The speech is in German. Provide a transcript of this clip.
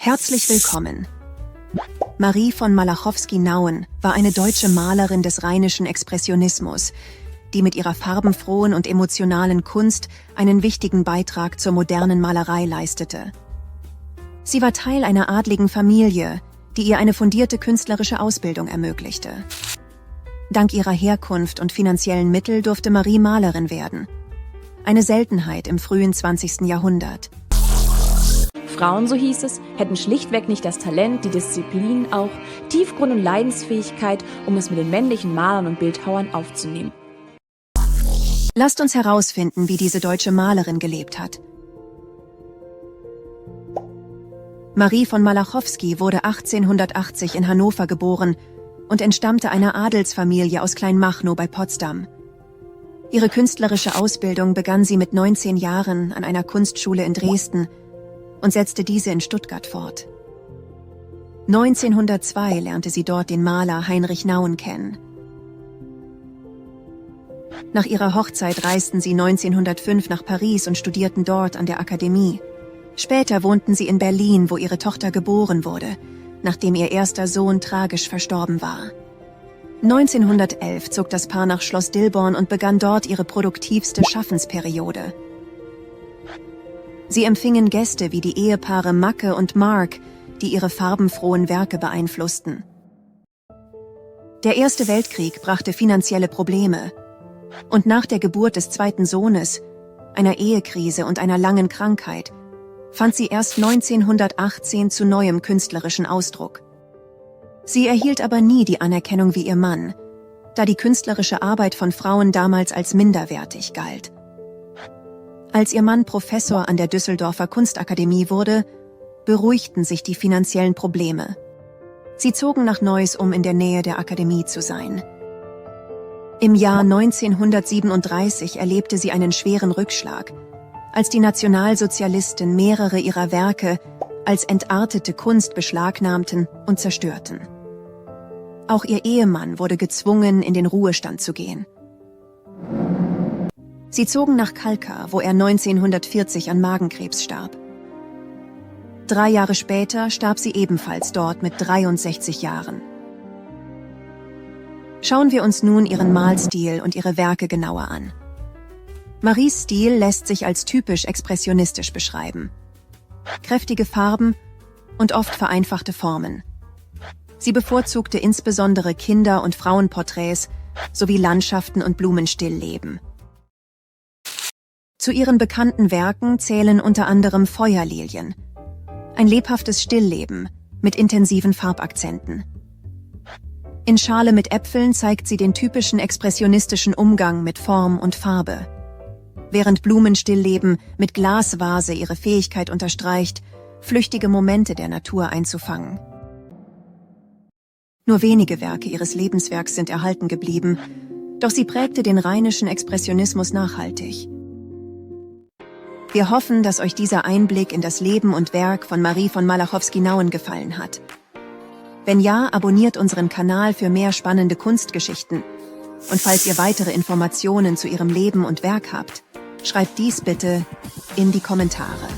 Herzlich willkommen. Marie von Malachowski-Nauen war eine deutsche Malerin des rheinischen Expressionismus, die mit ihrer farbenfrohen und emotionalen Kunst einen wichtigen Beitrag zur modernen Malerei leistete. Sie war Teil einer adligen Familie, die ihr eine fundierte künstlerische Ausbildung ermöglichte. Dank ihrer Herkunft und finanziellen Mittel durfte Marie Malerin werden. Eine Seltenheit im frühen 20. Jahrhundert. Frauen, so hieß es, hätten schlichtweg nicht das Talent, die Disziplin, auch Tiefgrund und Leidensfähigkeit, um es mit den männlichen Malern und Bildhauern aufzunehmen. Lasst uns herausfinden, wie diese deutsche Malerin gelebt hat. Marie von Malachowski wurde 1880 in Hannover geboren und entstammte einer Adelsfamilie aus Kleinmachnow bei Potsdam. Ihre künstlerische Ausbildung begann sie mit 19 Jahren an einer Kunstschule in Dresden und setzte diese in Stuttgart fort. 1902 lernte sie dort den Maler Heinrich Nauen kennen. Nach ihrer Hochzeit reisten sie 1905 nach Paris und studierten dort an der Akademie. Später wohnten sie in Berlin, wo ihre Tochter geboren wurde, nachdem ihr erster Sohn tragisch verstorben war. 1911 zog das Paar nach Schloss Dilborn und begann dort ihre produktivste Schaffensperiode. Sie empfingen Gäste wie die Ehepaare Macke und Mark, die ihre farbenfrohen Werke beeinflussten. Der Erste Weltkrieg brachte finanzielle Probleme, und nach der Geburt des zweiten Sohnes, einer Ehekrise und einer langen Krankheit, fand sie erst 1918 zu neuem künstlerischen Ausdruck. Sie erhielt aber nie die Anerkennung wie ihr Mann, da die künstlerische Arbeit von Frauen damals als minderwertig galt. Als ihr Mann Professor an der Düsseldorfer Kunstakademie wurde, beruhigten sich die finanziellen Probleme. Sie zogen nach Neuss, um in der Nähe der Akademie zu sein. Im Jahr 1937 erlebte sie einen schweren Rückschlag, als die Nationalsozialisten mehrere ihrer Werke als entartete Kunst beschlagnahmten und zerstörten. Auch ihr Ehemann wurde gezwungen, in den Ruhestand zu gehen. Sie zogen nach Kalkar, wo er 1940 an Magenkrebs starb. 3 Jahre später starb sie ebenfalls dort mit 63 Jahren. Schauen wir uns nun ihren Malstil und ihre Werke genauer an. Maries Stil lässt sich als typisch expressionistisch beschreiben. Kräftige Farben und oft vereinfachte Formen. Sie bevorzugte insbesondere Kinder- und Frauenporträts sowie Landschaften und Blumenstillleben. Zu ihren bekannten Werken zählen unter anderem Feuerlilien, ein lebhaftes Stillleben mit intensiven Farbakzenten. In Schale mit Äpfeln zeigt sie den typischen expressionistischen Umgang mit Form und Farbe, während Blumenstillleben mit Glasvase ihre Fähigkeit unterstreicht, flüchtige Momente der Natur einzufangen. Nur wenige Werke ihres Lebenswerks sind erhalten geblieben, doch sie prägte den rheinischen Expressionismus nachhaltig. Wir hoffen, dass euch dieser Einblick in das Leben und Werk von Marie von Malachowski-Nauen gefallen hat. Wenn ja, abonniert unseren Kanal für mehr spannende Kunstgeschichten. Und falls ihr weitere Informationen zu ihrem Leben und Werk habt, schreibt dies bitte in die Kommentare.